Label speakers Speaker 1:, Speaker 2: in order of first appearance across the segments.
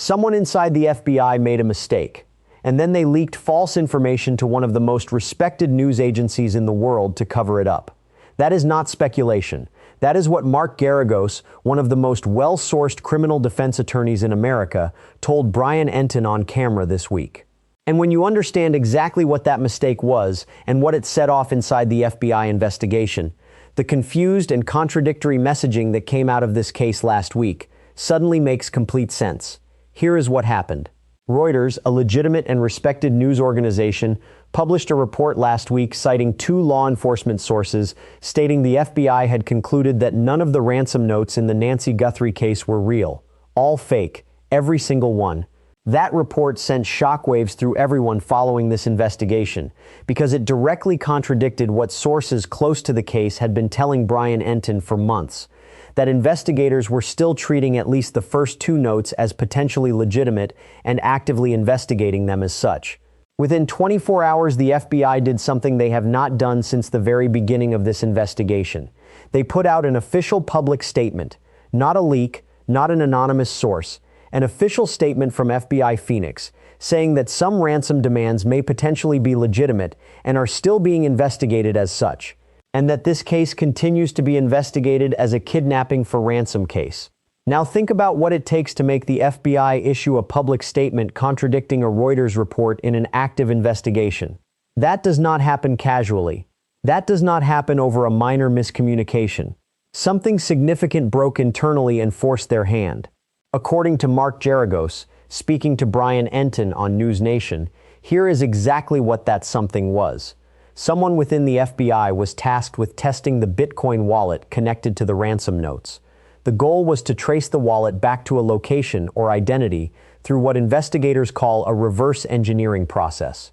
Speaker 1: Someone inside the FBI made a mistake, and then they leaked false information to one of the most respected news agencies in the world to cover it up. That is not speculation. That is what Mark Geragos, one of the most well-sourced criminal defense attorneys in America, told Brian Entin on camera this week. And when you understand exactly what that mistake was and what it set off inside the FBI investigation, the confused and contradictory messaging that came out of this case last week suddenly makes complete sense. Here is what happened. Reuters, a legitimate and respected news organization, published a report last week citing 2 law enforcement sources stating the FBI had concluded that none of the ransom notes in the Nancy Guthrie case were real. All fake, every single one. That report sent shockwaves through everyone following this investigation because it directly contradicted what sources close to the case had been telling Brian Entin for months, that investigators were still treating at least the first 2 notes as potentially legitimate and actively investigating them as such. Within 24 hours, the FBI did something they have not done since the very beginning of this investigation. They put out an official public statement, not a leak, not an anonymous source, an official statement from FBI Phoenix, saying that some ransom demands may potentially be legitimate and are still being investigated as such, and that this case continues to be investigated as a kidnapping for ransom case. Now think about what it takes to make the FBI issue a public statement contradicting a Reuters report in an active investigation. That does not happen casually. That does not happen over a minor miscommunication. Something significant broke internally and forced their hand. According to Mark Geragos, speaking to Brian Entin on News Nation, here is exactly what that something was. Someone within the FBI was tasked with testing the Bitcoin wallet connected to the ransom notes. The goal was to trace the wallet back to a location or identity through what investigators call a reverse engineering process.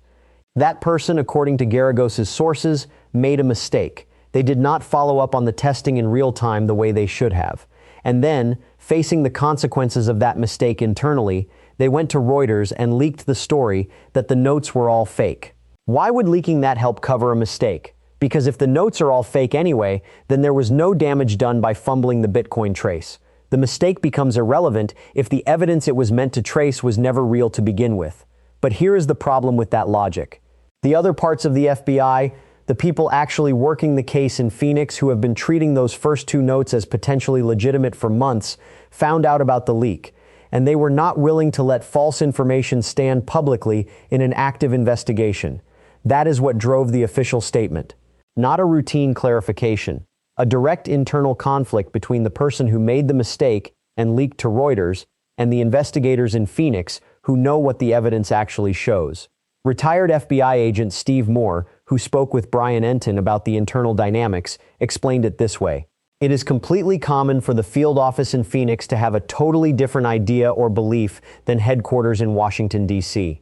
Speaker 1: That person, according to Geragos' sources, made a mistake. They did not follow up on the testing in real time the way they should have. And then, facing the consequences of that mistake internally, they went to Reuters and leaked the story that the notes were all fake. Why would leaking that help cover a mistake? Because if the notes are all fake anyway, then there was no damage done by fumbling the Bitcoin trace. The mistake becomes irrelevant if the evidence it was meant to trace was never real to begin with. But here is the problem with that logic. The other parts of the FBI, the people actually working the case in Phoenix who have been treating those first 2 notes as potentially legitimate for months, found out about the leak, and they were not willing to let false information stand publicly in an active investigation. That is what drove the official statement. Not a routine clarification, a direct internal conflict between the person who made the mistake and leaked to Reuters and the investigators in Phoenix who know what the evidence actually shows. Retired FBI agent Steve Moore, who spoke with Brian Entin about the internal dynamics, explained it this way. It is completely common for the field office in Phoenix to have a totally different idea or belief than headquarters in Washington, D.C.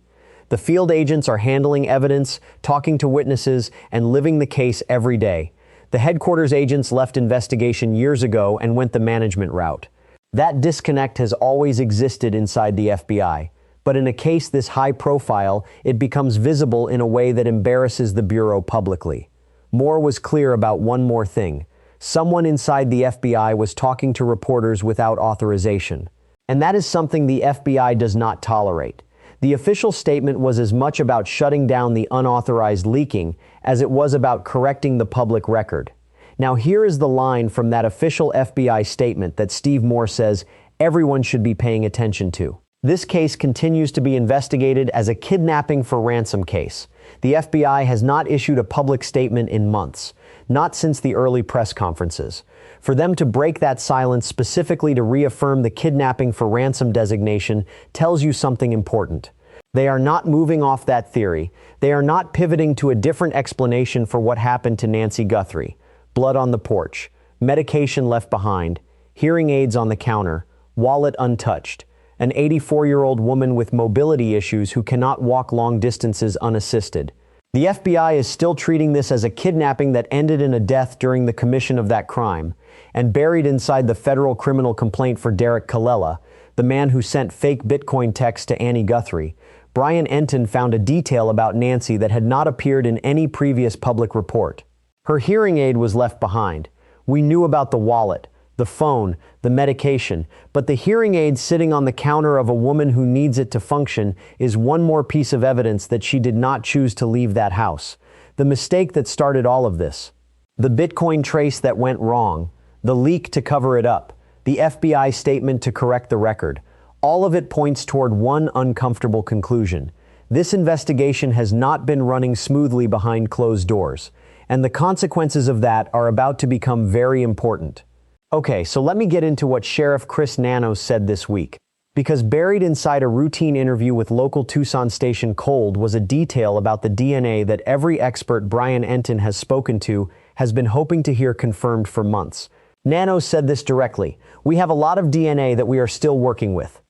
Speaker 1: The field agents are handling evidence, talking to witnesses, and living the case every day. The headquarters agents left investigation years ago and went the management route. That disconnect has always existed inside the FBI. But in a case this high profile, it becomes visible in a way that embarrasses the Bureau publicly. Moore was clear about one more thing. Someone inside the FBI was talking to reporters without authorization. And that is something the FBI does not tolerate. The official statement was as much about shutting down the unauthorized leaking as it was about correcting the public record. Now here is the line from that official FBI statement that Steve Moore says everyone should be paying attention to. This case continues to be investigated as a kidnapping for ransom case. The FBI has not issued a public statement in months, not since the early press conferences. For them to break that silence specifically to reaffirm the kidnapping for ransom designation tells you something important. They are not moving off that theory. They are not pivoting to a different explanation for what happened to Nancy Guthrie. Blood on the porch, medication left behind, hearing aids on the counter, wallet untouched. An 84-year-old woman with mobility issues who cannot walk long distances unassisted. The FBI is still treating this as a kidnapping that ended in a death during the commission of that crime, and buried inside the federal criminal complaint for Derrick Callella, the man who sent fake Bitcoin texts to Annie Guthrie. Brian Entin found a detail about Nancy that had not appeared in any previous public report. Her hearing aid was left behind. We knew about the wallet, the phone, the medication, but the hearing aid sitting on the counter of a woman who needs it to function is one more piece of evidence that she did not choose to leave that house. The mistake that started all of this. The Bitcoin trace that went wrong, the leak to cover it up, the FBI statement to correct the record. All of it points toward one uncomfortable conclusion. This investigation has not been running smoothly behind closed doors, and the consequences of that are about to become very important. Okay, so let me get into what Sheriff Chris Nanos said this week. Because buried inside a routine interview with local Tucson station Cold was a detail about the DNA that every expert Brian Entin has spoken to has been hoping to hear confirmed for months. Nanos said this directly. We have a lot of DNA that we are still working with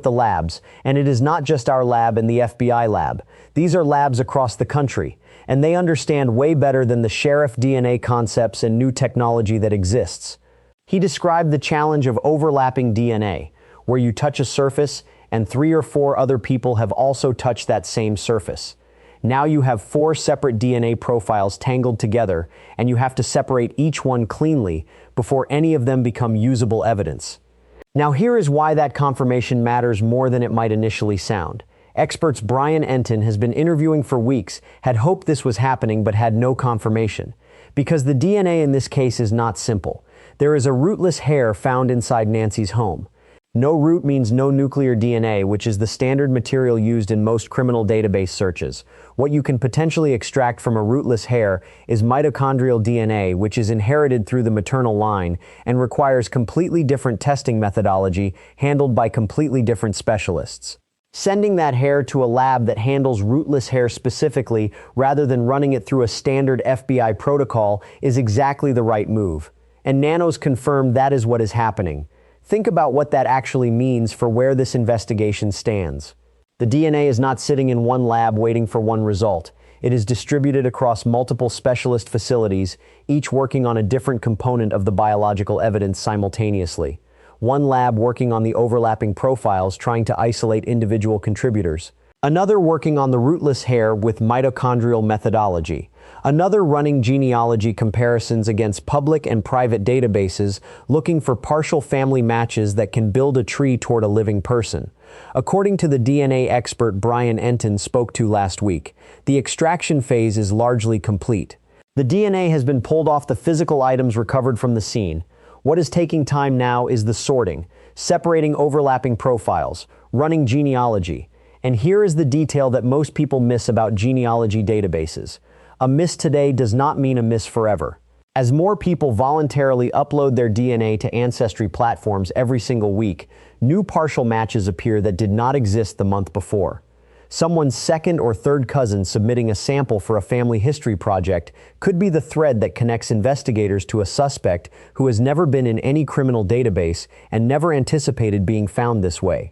Speaker 1: the labs, and it is not just our lab and the FBI lab. These are labs across the country, and they understand way better than the sheriff DNA concepts and new technology that exists. He described the challenge of overlapping DNA, where you touch a surface and 3 or 4 other people have also touched that same surface. Now you have 4 separate DNA profiles tangled together, and you have to separate each one cleanly before any of them become usable evidence. Now here is why that confirmation matters more than it might initially sound. Experts Brian Entin has been interviewing for weeks, had hoped this was happening but had no confirmation. Because the DNA in this case is not simple. There is a rootless hair found inside Nancy's home. No root means no nuclear DNA, which is the standard material used in most criminal database searches. What you can potentially extract from a rootless hair is mitochondrial DNA, which is inherited through the maternal line and requires completely different testing methodology handled by completely different specialists. Sending that hair to a lab that handles rootless hair specifically, rather than running it through a standard FBI protocol, is exactly the right move. And Nanos confirmed that is what is happening. Think about what that actually means for where this investigation stands. The DNA is not sitting in one lab waiting for one result. It is distributed across multiple specialist facilities, each working on a different component of the biological evidence simultaneously. One lab working on the overlapping profiles, trying to isolate individual contributors. Another working on the rootless hair with mitochondrial methodology. Another running genealogy comparisons against public and private databases, looking for partial family matches that can build a tree toward a living person. According to the DNA expert Brian Entin spoke to last week, the extraction phase is largely complete. The DNA has been pulled off the physical items recovered from the scene. What is taking time now is the sorting, separating overlapping profiles, running genealogy. And here is the detail that most people miss about genealogy databases. A miss today does not mean a miss forever. As more people voluntarily upload their DNA to ancestry platforms every single week, new partial matches appear that did not exist the month before. Someone's second or third cousin submitting a sample for a family history project could be the thread that connects investigators to a suspect who has never been in any criminal database and never anticipated being found this way.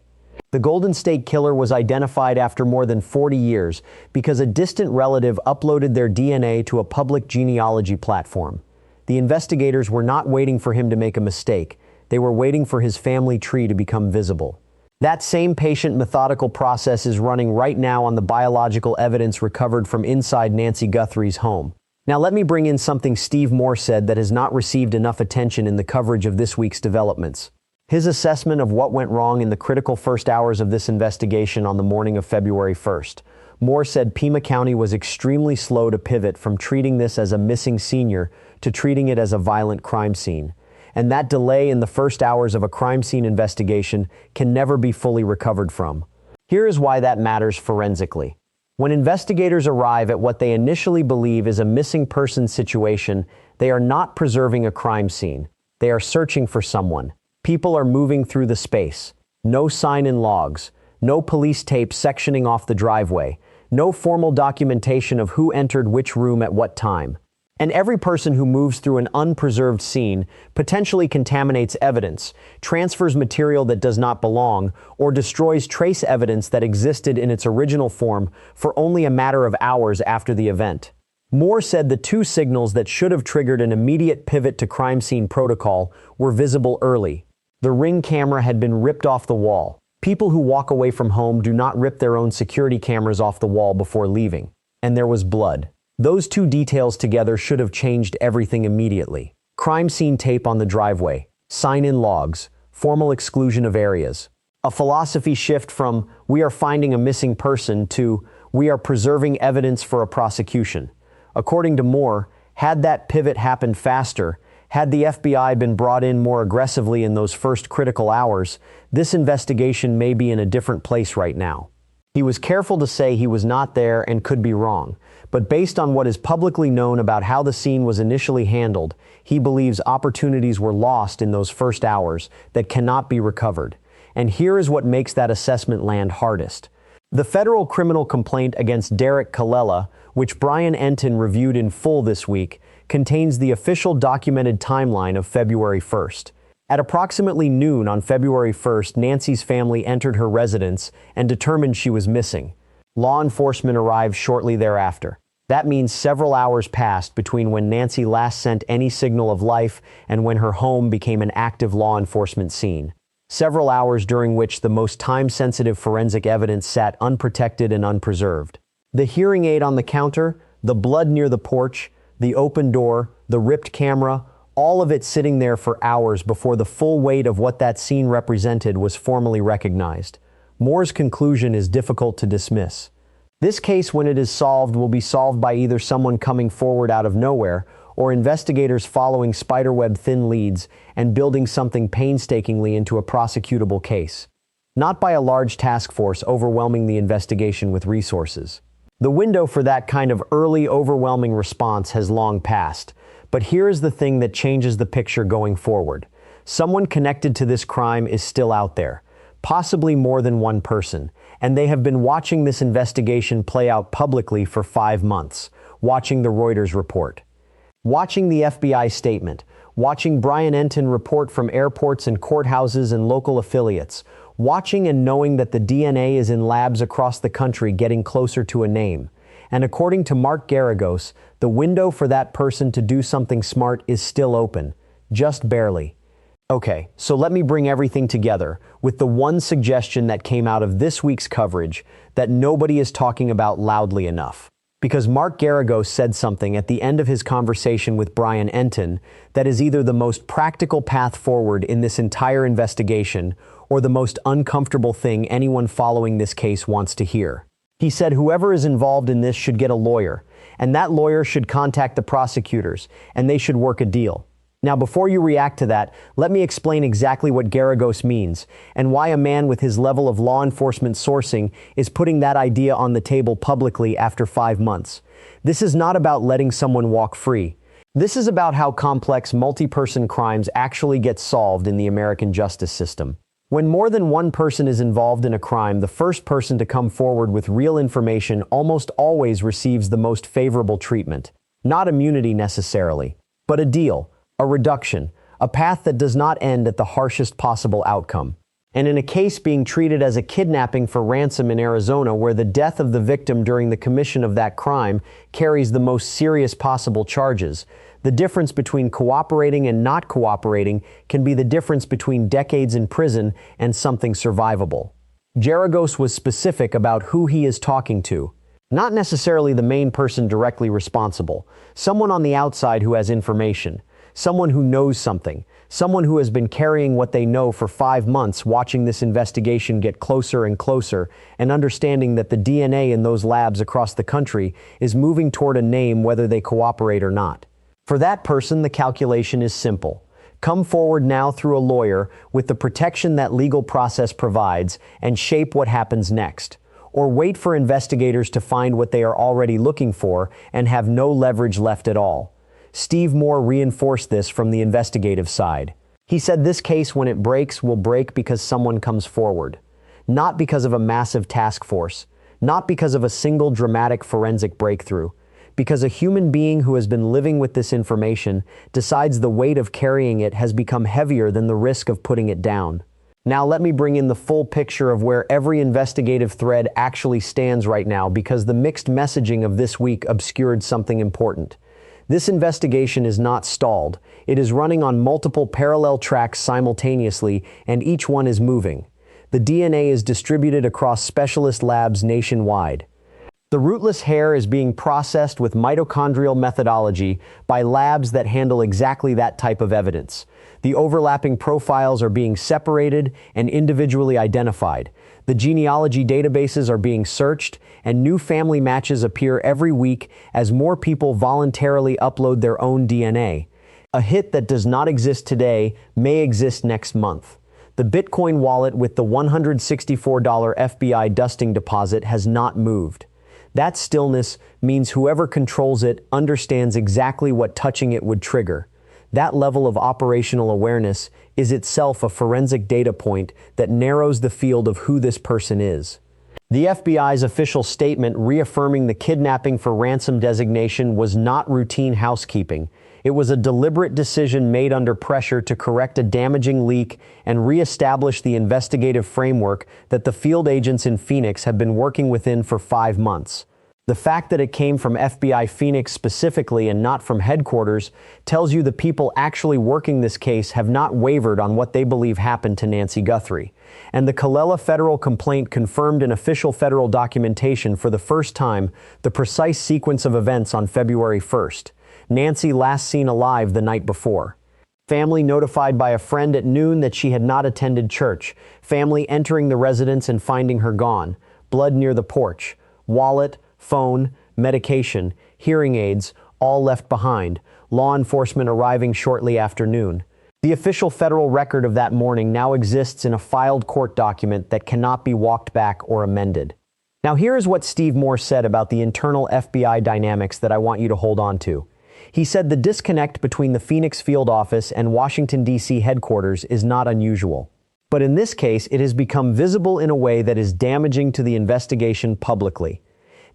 Speaker 1: The Golden State Killer was identified after more than 40 years because a distant relative uploaded their DNA to a public genealogy platform. The investigators were not waiting for him to make a mistake. They were waiting for his family tree to become visible. That same patient, methodical process is running right now on the biological evidence recovered from inside Nancy Guthrie's home. Now let me bring in something Steve Moore said that has not received enough attention in the coverage of this week's developments. His assessment of what went wrong in the critical first hours of this investigation on the morning of February 1st. Moore said Pima County was extremely slow to pivot from treating this as a missing senior to treating it as a violent crime scene. And that delay in the first hours of a crime scene investigation can never be fully recovered from. Here is why that matters forensically. When investigators arrive at what they initially believe is a missing person situation, they are not preserving a crime scene. They are searching for someone. People are moving through the space. No sign in logs. No police tape sectioning off the driveway. No formal documentation of who entered which room at what time. And every person who moves through an unpreserved scene potentially contaminates evidence, transfers material that does not belong, or destroys trace evidence that existed in its original form for only a matter of hours after the event. Moore said the 2 signals that should have triggered an immediate pivot to crime scene protocol were visible early. The Ring camera had been ripped off the wall. People who walk away from home do not rip their own security cameras off the wall before leaving. And there was blood. Those 2 details together should have changed everything immediately. Crime scene tape on the driveway. sign-in logs, formal exclusion of areas. A philosophy shift from "we are finding a missing person" to "we are preserving evidence for a prosecution." According to Moore, had that pivot happened faster, had the FBI been brought in more aggressively in those first critical hours, this investigation may be in a different place right now. He was careful to say he was not there and could be wrong, but based on what is publicly known about how the scene was initially handled, he believes opportunities were lost in those first hours that cannot be recovered. And here is what makes that assessment land hardest. The federal criminal complaint against Derrick Callella, which Brian Entin reviewed in full this week, contains the official documented timeline of February 1st. At approximately noon on February 1st, Nancy's family entered her residence and determined she was missing. Law enforcement arrived shortly thereafter. That means several hours passed between when Nancy last sent any signal of life and when her home became an active law enforcement scene. Several hours during which the most time-sensitive forensic evidence sat unprotected and unpreserved. The hearing aid on the counter, the blood near the porch, the open door, the ripped camera, all of it sitting there for hours before the full weight of what that scene represented was formally recognized. Moore's conclusion is difficult to dismiss. This case, when it is solved, will be solved by either someone coming forward out of nowhere or investigators following spiderweb-thin leads and building something painstakingly into a prosecutable case. Not by a large task force overwhelming the investigation with resources. The window for that kind of early, overwhelming response has long passed, but here is the thing that changes the picture going forward. Someone connected to this crime is still out there, possibly more than one person, and they have been watching this investigation play out publicly for 5 months, watching the Reuters report. Watching the FBI statement, watching Brian Entin report from airports and courthouses and local affiliates, watching and knowing that the DNA is in labs across the country getting closer to a name. And according to Mark Geragos, the window for that person to do something smart is still open, just barely. Okay, so let me bring everything together with the one suggestion that came out of this week's coverage that nobody is talking about loudly enough. Because Mark Geragos said something at the end of his conversation with Brian Entin that is either the most practical path forward in this entire investigation or the most uncomfortable thing anyone following this case wants to hear. He said whoever is involved in this should get a lawyer, and that lawyer should contact the prosecutors, and they should work a deal. Now, before you react to that, let me explain exactly what Geragos means and why a man with his level of law enforcement sourcing is putting that idea on the table publicly after 5 months. This is not about letting someone walk free. This is about how complex multi-person crimes actually get solved in the American justice system. When more than one person is involved in a crime, the first person to come forward with real information almost always receives the most favorable treatment. Not immunity necessarily, but a deal. A reduction, a path that does not end at the harshest possible outcome. And in a case being treated as a kidnapping for ransom in Arizona, where the death of the victim during the commission of that crime carries the most serious possible charges, the difference between cooperating and not cooperating can be the difference between decades in prison and something survivable. Geragos was specific about who he is talking to. Not necessarily the main person directly responsible, someone on the outside who has information. Someone who knows something, someone who has been carrying what they know for 5 months, watching this investigation get closer and closer, and understanding that the DNA in those labs across the country is moving toward a name whether they cooperate or not. For that person, the calculation is simple. Come forward now through a lawyer with the protection that legal process provides and shape what happens next. Or wait for investigators to find what they are already looking for and have no leverage left at all. Steve Moore reinforced this from the investigative side. He said this case, when it breaks, will break because someone comes forward. Not because of a massive task force. Not because of a single dramatic forensic breakthrough. Because a human being who has been living with this information decides the weight of carrying it has become heavier than the risk of putting it down. Now let me bring in the full picture of where every investigative thread actually stands right now, because the mixed messaging of this week obscured something important. This investigation is not stalled. It is running on multiple parallel tracks simultaneously, and each one is moving. The DNA is distributed across specialist labs nationwide. The rootless hair is being processed with mitochondrial methodology by labs that handle exactly that type of evidence. The overlapping profiles are being separated and individually identified. The genealogy databases are being searched, and new family matches appear every week as more people voluntarily upload their own DNA. A hit that does not exist today may exist next month. The Bitcoin wallet with the $164 FBI dusting deposit has not moved. That stillness means whoever controls it understands exactly what touching it would trigger. That level of operational awareness is itself a forensic data point that narrows the field of who this person is. The FBI's official statement reaffirming the kidnapping for ransom designation was not routine housekeeping. It was a deliberate decision made under pressure to correct a damaging leak and reestablish the investigative framework that the field agents in Phoenix have been working within for 5 months. The fact that it came from FBI Phoenix specifically and not from headquarters tells you the people actually working this case have not wavered on what they believe happened to Nancy Guthrie. And the Callella federal complaint confirmed in official federal documentation for the first time the precise sequence of events on February 1st. Nancy last seen alive the night before. Family notified by a friend at noon that she had not attended church. Family entering the residence and finding her gone. Blood near the porch. Wallet, phone, medication, hearing aids, all left behind. Law enforcement arriving shortly after noon. The official federal record of that morning now exists in a filed court document that cannot be walked back or amended. Now here is what Steve Moore said about the internal FBI dynamics that I want you to hold on to. He said the disconnect between the Phoenix field office and Washington, D.C. headquarters is not unusual. But in this case, it has become visible in a way that is damaging to the investigation publicly.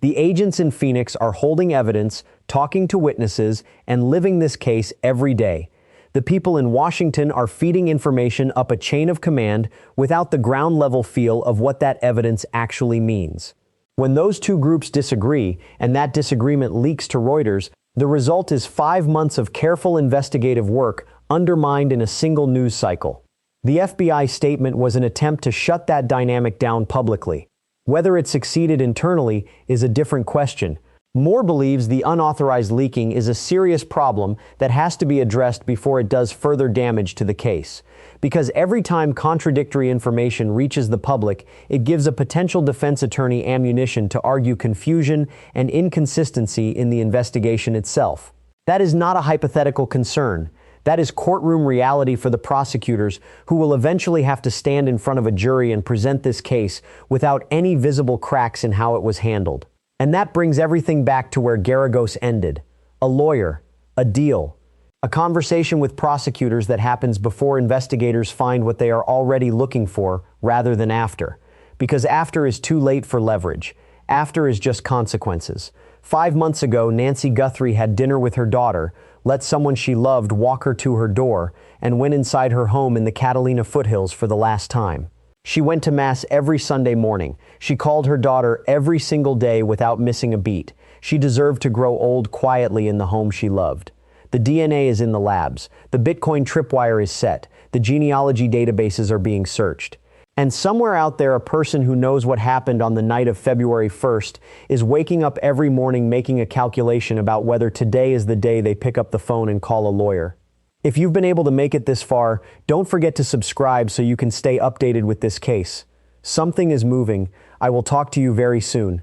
Speaker 1: The agents in Phoenix are holding evidence, talking to witnesses, and living this case every day. The people in Washington are feeding information up a chain of command without the ground-level feel of what that evidence actually means. When those two groups disagree, and that disagreement leaks to Reuters, the result is 5 months of careful investigative work undermined in a single news cycle. The FBI statement was an attempt to shut that dynamic down publicly. Whether it succeeded internally is a different question. Moore believes the unauthorized leaking is a serious problem that has to be addressed before it does further damage to the case. Because every time contradictory information reaches the public, it gives a potential defense attorney ammunition to argue confusion and inconsistency in the investigation itself. That is not a hypothetical concern. That is courtroom reality for the prosecutors, who will eventually have to stand in front of a jury and present this case without any visible cracks in how it was handled. And that brings everything back to where Geragos ended. A lawyer, a deal, a conversation with prosecutors that happens before investigators find what they are already looking for rather than after. Because after is too late for leverage. After is just consequences. 5 months ago, Nancy Guthrie had dinner with her daughter, let someone she loved walk her to her door, and went inside her home in the Catalina foothills for the last time. She went to Mass every Sunday morning. She called her daughter every single day without missing a beat. She deserved to grow old quietly in the home she loved. The DNA is in the labs. The Bitcoin tripwire is set. The genealogy databases are being searched. And somewhere out there, a person who knows what happened on the night of February 1st is waking up every morning making a calculation about whether today is the day they pick up the phone and call a lawyer. If you've been able to make it this far, don't forget to subscribe so you can stay updated with this case. Something is moving. I will talk to you very soon.